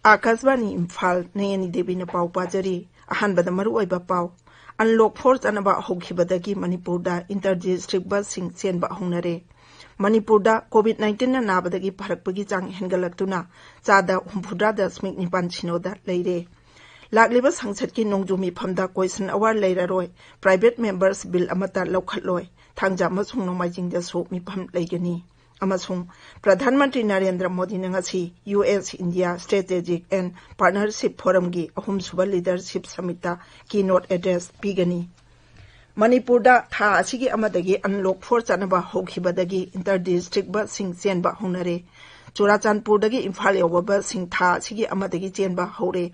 आकाशवाणी इम्फाल नयनी देवी ने पाव पाजरी अहानबद मरुओइबा पाव unlock 4 चनबा होखिबदगी मणिपुरदा inter district बस सिंग चेनबा होंगनरे मणिपुरदा कोविड-19 ना नाबदगी फरकपगी चांग हेनगलक्तुना चादा humfudra.9 छिनोदा लेरे लाकलिबा संसद की नोंगजुमी फमदा क्वेश्चन अवार्ड लेररोय प्राइवेट मेंबर्स बिल अमता लौखटलोय थांगजा मसुंग नोमाइजिंगदसु मिफम लेगनी अमसुंग प्रधानमंत्री नरेंद्र मोदी ने ngasi US India Strategic and Partnership Forum की अहुमसुबा लीडरशिप समिट की नोट एड्रेस पीगनी मणिपुरदा था असिगी अमदगी अनलॉक 4 चनबा होखिबदगी इंटर डिस्ट्रिक्ट बस सिंग चेनबा होनरे चुराचांदपुरदगी इम्फाल यौबा बस सिंग था असिगी अमदगी चेनबा होरे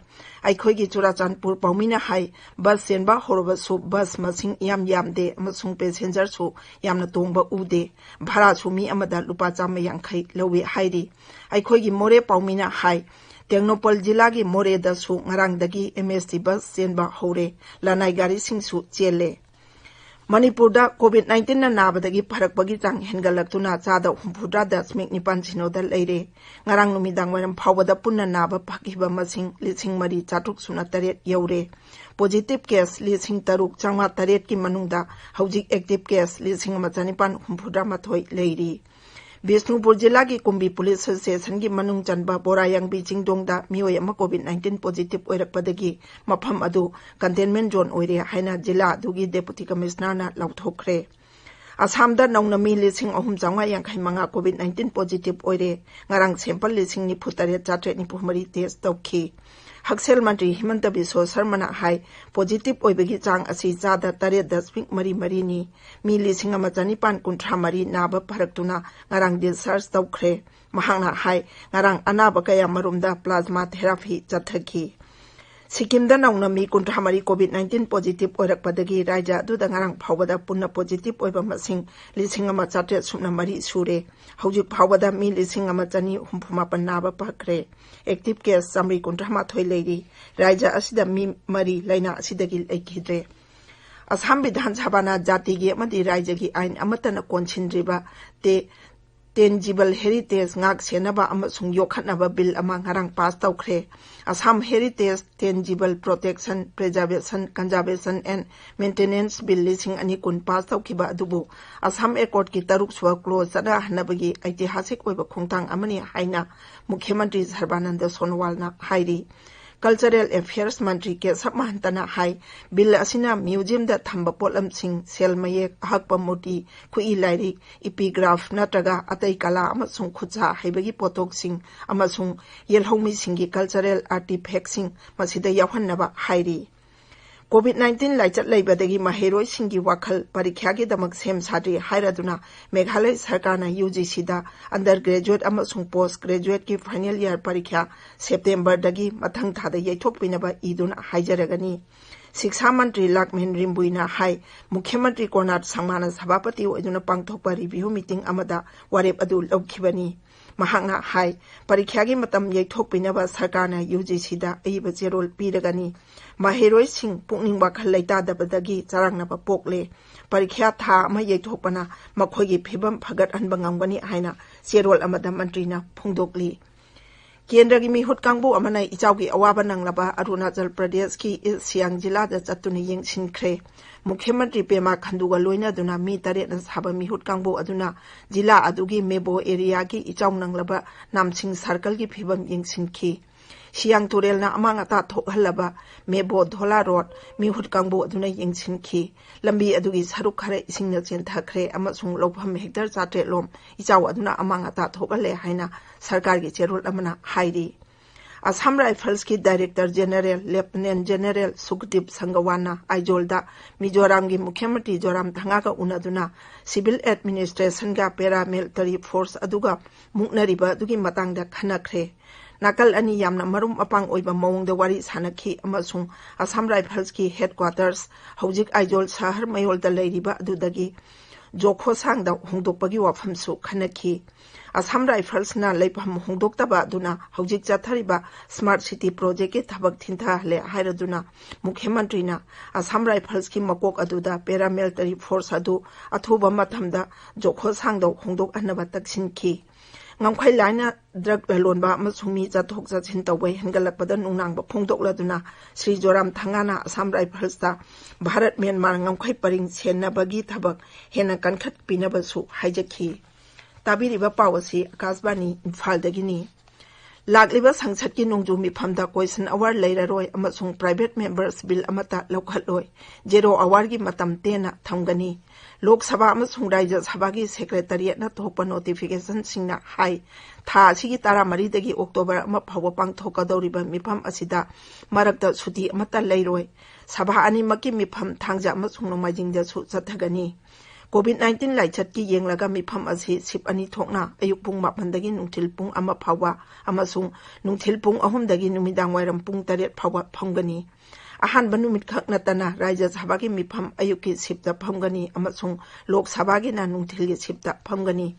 अखोइगी चुराचांदपुर पौमिना हाई बस चेनबा होरबसु बस मसिंग यामदे अमसुंग पैसेंजर सु यामना तोंगबा उदे भाड़ा सु मी अमदा लुपा 150 लौवे हाइरी अखोइगी मोरे पौमिना हाई टेक्नोपॉल जिला की मोरेदसु ngarangdagi MST बस चेनबा होरे लानाई गाड़ी सिंगसु चेले मणिपुरदा कोविड-19 ना नाबदगी फरकपगी चांग हेनगलक्तुना चादा humfudra.9 छिनोदा लेरे ngarang नुमिदांग वरम फावदा पुन्ना नाबा फकिबा मसिंग लिसिंग मरी चाटुक सुना तरेट यौरे पॉजिटिव केस लिसिंग तरुक चांगमा तरेट की मनुंगदा हौजिक एक्टिव केस लिसिंग मचानिपान humfudra लेरी बिष्णुपुर जिला की कुंभी पुलिस स्टेशन की मनुंग चनबा बोरायांबी चिंगदोंगदा मियोय अमा कोविड-19 पॉजिटिव ओइरकपदगी मफम अदु कंटेनमेंट जोन ओइरे हाइना जिला अदुगी डेप्यूटी कमिश्नर ना लौथोखरे आसामदा नौनमी लिसिंग 355 कोविड-19 पॉजिटिव ओइरे ngarang सैंपल लिसिंग 9,493 टेस्ट तौखी हक्सेल मंत्री हिमंत बिस्व शर्मा हाई पॉजिटिव ओइबगी चांग असि चादा 3.3 नि मी लिसिंग 1,953 नाब फरक्तुना ngarang डिस्चार्ज तौखरे महांगना हाई ngarang अनाब कया मरुमदा प्लाज्मा थेरापी चथखी सिक्किमदा नौनमी 53 कोविड-19 पॉजिटिव ओइरकपदगी राज्य अदुदा ngarang फावदा पुन्ना पॉजिटिव ओइबा मसिंग लिसिंग 1,403 सुरे हौजिक फावदा मी लिसिंग 1,264 नाब पखरे एक्टिव केस 113 लेरी राज्य असिदा मी मरी लाइना असिदगी लेखिद्रे असम विधानसभा जाति की अमदी राज्य की आइन अमतन कोनसिनद्रिबा tangible heritage ngak senaba amasung yokhatnaba bill ama ngarang pass tawkhre Assam Heritage Tangible Protection Preservation Conservation and Maintenance Bill lising ani kun pass tawkhiba adubu Assam Accord ki taruk suwa clause sada hanabagi ऐतिहासिक oiba khongtang amani haina Mukhyamantri Sarbananda Sonowal na hairi cultural affairs मंत्री के सबमहंतना high bill असिना museum दा थंबा pollen Singh cell मयेक हकपा मूर्ति खुई lyric इपिग्राफ नत्रगा अतई कला अमसुंग खुजा हाइबगी पोतोक Singh अमसुंग येलहोमी Singh cultural artefact Singh मसिदा यावहन्नबा हाइरी कोविड-19 लाइचत लेबदगी महेरोय सिंगी वाखल परीक्षा की दमक same साद्री हाइरदुना Meghalaya सरकारना UGC दा अंडर ग्रेजुएट अमसुंग पोस्ट ग्रेजुएट की फाइनल ईयर परीक्षा सेप्टेम्बर दगी मथंग थादा यैथोकपिनबा इदुना हाइजरगनी शिक्षा मंत्री लाकमेन रिम्बुइना हाई मुख्यमंत्री कोनाट संगमाना सभापति ओइदुना पांगथोकपा रिव्यू मीटिंग अमदा वारेप अदु लौखिबनी महांगना हाई परीक्षा की मतम यैथोकपिनबा सरकारना UGC दा अइबा जेरोल पीरगनी महेरोय सिंह पुकनिंग वाखल लैतादबदगी चारांगनबा पोकले परीक्षा था अमा यैथोकपना मखोइगी फिबम फगतहनबा ngamgani हाइना जेरोल अमदा मंत्रीना फोंदोकली केंद्र की मिहुत कांगबु अमना इचाउगी अवाबा नंगलबा अरुणाचल प्रदेश की ईस्ट सियांग जिला दा चतुन यिंगसिनख्रे मुख्यमंत्री पेमा खंडुगा लोइनादुना मी तरेना साबा मिहुत कांगबु अदुना जिला अदुगी मेबो एरिया की इचाउ नंगलबा नामसिंग सर्कल की फिबम यिंगसिनखी सियांग तुरेलना अमांग अता थोकहलबा मेबो धोला रोड मिहुत कांगबु अदुना यिंगसिनखी लंबी अदुगी सरुक खरे इसिंगना चेंथखरे अमसुंग लोफम हेक्टर 4 लोम इचाउ अदुना अमांग अता थोकहले हाइना सरकार की चेरोल अमना हाइरी असम राइफल्स की director general lieutenant general Sukhdeep संगवाना आइजोलदा मिजोराम की मुख्यमंत्री जोराम थंगा का उनदुना सिविल एडमिनिस्ट्रेशन का पैरामिलिटरी फोर्स अदुगा मुकनरिबा अदुगी मतंगदा खनखरे नाकल अनि यामना मरुम अपांग ओइबा मौंगदा वारी सानखी अमसुंग असम राइफल्स की हेडक्वार्टर्स हौजिक आइजोल शहर मयोलदा लेरिबा अदुदगी जोखोसांगदा होंदोकपगी वाफमसु खनखी असम राइफल्स ना लेफम होंदोक्तबा अदुना हौजिक चथरिबा स्मार्ट सिटी प्रोजेक्ट के थबक थिंथाहले हाइरदुना मुख्यमंत्री ना असम राइफल्स की मकोक अदुदा पैरामिलिटरी फोर्स अदु अथुबा मथमदा जोखोसांगदा होंदोक अनबा तकसिनखी ngamkhai laina drug lalonba amasung mi chathok chachin tawai hengalakpada nungnangba phongdokladuna Sri Joram Thangana Assam Rifles ta Bharat Myanmar ngamkhai paring chenabagi thabak hena kankhat pinabasu haijakhi tabiriba pawasi Akashbani Imphaldagini Lagliba Sangsatki Nongju Mifamda Question Award Leiraroi amasung Private Members Bill amata laukhatloi Zero Award gi matam tena thamgani Lok Sabha amasung Rajya Sabha gi Secretariat na thokpa notification singna hai tha asigi tara maridagi October ama phawa pangthokadoriba mifam asida marakta suti amata leiroi Sabha animaki mifam thangja amasung nomajingda su chathagani COVID-19 laichatki yenglaga mifam asi sip ani thokna ayuk pung mapandagi nungthil pung ama phawa amasung nungthil pung ahumdagi numidang wairam pung 8 phawa phamgani ahanba numit khak natana Rajya Sabha gi mifam ayuki sipta phamgani amasung Lok Sabha gi na nungthil gi sipta phamgani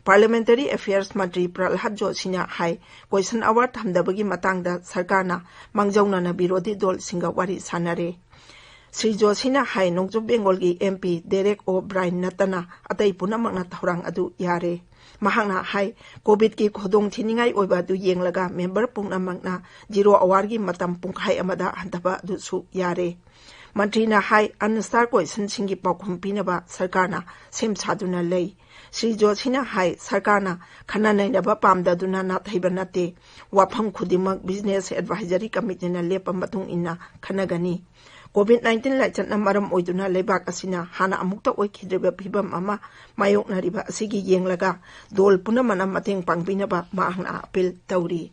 Parliamentary Affairs Mantri Prahlad Joshina hai question hour thamdabagi matangda sarkarna mangjauna na birodi dol singa wari sanare Sri Joshina hai Nongju Bengal gi MP Derek O'Brien natana atai punamakna thorang adu yare mahangna hai COVID ki khodong thiningai oiba du yenglaga member pungnamakna zero hour gi matam pungkhai amada hantaba du su yare Mantrina hai unstar question singi paukhum pinaba sarkarna sem saduna lei Sri Joshina hai sarkarna khana nainaba pamdaduna na thaiba nate wafam khudimak business advisory committee na lepam matung inna khanagani COVID-19 laichatna maram oiduna lebak asina hana amukta oikhidreba phibam ama mayoknariba asigi yenglaga dol punamana mateng pangbinaba mahangna appeal tauri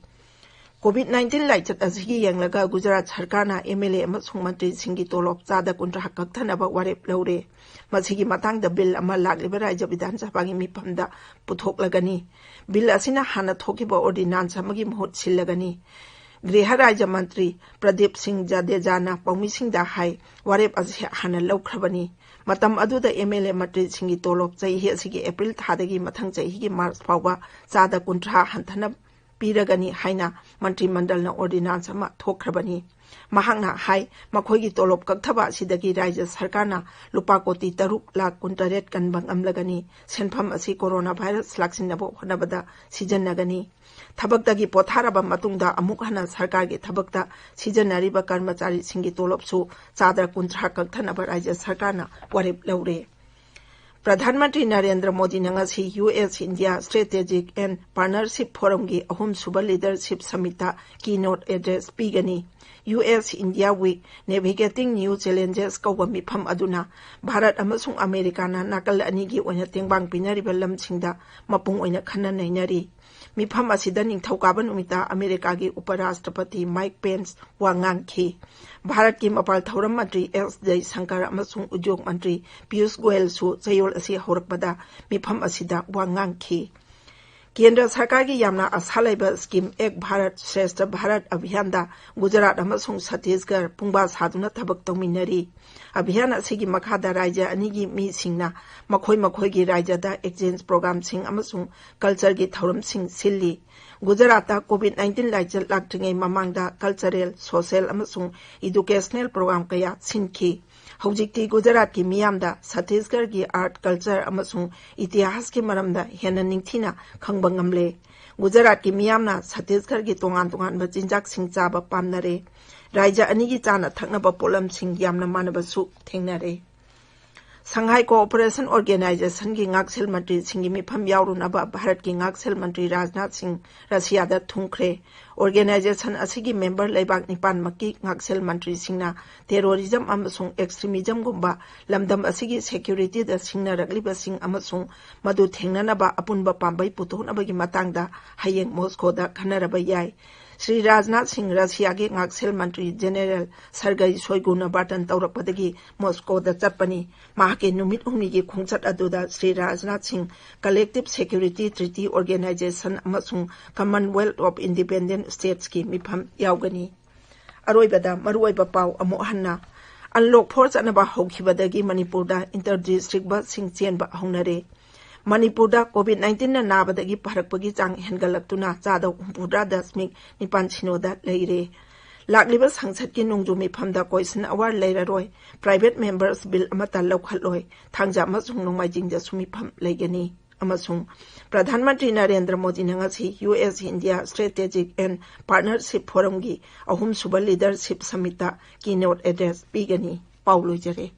COVID-19 laichat asigi yenglaga Gujarat Sarkarna MLA amasung mantri singi tolop chada kuntra kaktanaba warep laure masigi matangda bill ama lagliba Rajya Vidhan Sabha gi mifamda puthoklagani bill asina hana thokiba ordinance amagi muhut sillagani Griha Rajya Mantri Pradeep Singh Jadejana Paumi Singh da hai warep asi hana laukrabani matam aduda MLA Mantri Singhi tolop chahi asigi April thadagi mathang chahi gi March phawa chada kuntra hanthana piragani haina Mantri Mandal na ordinance ama thokrabani mahangna hai makhoigi tolop kakthaba asidagi Rajya Sarkarna lupa koti 3,38,00,000 kanbang amlagani senpham asi coronavirus laksinabo honabada sijanagani Thabakdagi potharaba matungda amuk hana sarkargi thabakta sijanariba karmachari singi tolopsu chadra kuntra kakthanaba Rajya Sarkarna warep laure Pradhan Mantri Narendra Modi nangasi US India Strategic and Partnership Forum gi ahum suba leadership summit keynote address pigani US India Week Navigating New Challenges kawba mifam aduna Bharat amasung America na nakal ani gi oina tengbang pinariba lamsingda mapung oina khana nainari mifam asida ningthaukaban umita America gi Uparashtrapati Mike Pence wangang khi Bharat ki mapal thauram mantri S Jaishankar amasung Udyog Mantri Piyush Goyal su chayol asi horakpada mifam asida wangang khi Kendra Sarkar gi yamna asalaiba scheme Ek Bharat Shrestha Bharat Abhiyan da Gujarat amasung Chhattisgarh pungba saduna thabak tawminari Abhiyan asigi makhada Rajya anigi mi singna makhoi gi Rajya da exchange program sing amasung culture gi thauram sing silli Gujarat da COVID-19 laichat laktringai mamangda cultural social amasung educational program kaya sinki Hojikti Gujarat ki miyamda Chhattisgarh ki art culture amasung itihas ki maramda hena ningthina khangba ngamle Gujarat ki miyamna Chhattisgarh ki tongan ba chinjak sing chaba pamnare Rajya ani gi chana thaknaba polam sing yamna manaba su thengnare Shanghai Cooperation Organization ki ngaksel mantri singi mifam yaurunaba Bharat ki ngaksel mantri Rajnath Singh Russia da thungkhre Organization asigi member leibak nipan maki ngaksel mantri singna terrorism amasung extremism gumba lamdam asigi security da singna ragliba sing amasung madu thengnanaba apunba pambai puthonabagi matangda hayeng Moscow da khanaraba yai Sri Rajnath Singh Russia ki ngaksel mantri General Sergei Shoigu na batan taurakpadagi Moscow da chapani mahake numit humni gi khongchat aduda Sri Rajnath Singh Collective Security Treaty Organization amasung Commonwealth of Independent States ki mifam yaugani aroibada maruoiba pau amo hanna unlock force anaba hokhibadagi Manipur da interdistrict bus sing chenba hongnare Manipur da COVID-19 na nabadagi parakpagi chang hengalakuna chada 9.9 sinoda leire Lagliba Sangsat ki Nongju mifamda question award leiraroi private members bill amata laukhatloi thangja masung nongmai jingja sumifam leigani अमसुंग प्रधानमंत्री नरेंद्र मोदी ने ngasi US India Strategic and Partnership Forum की 3 सुबह leadership summit keynote address पीगनी पाउ लोइजरे।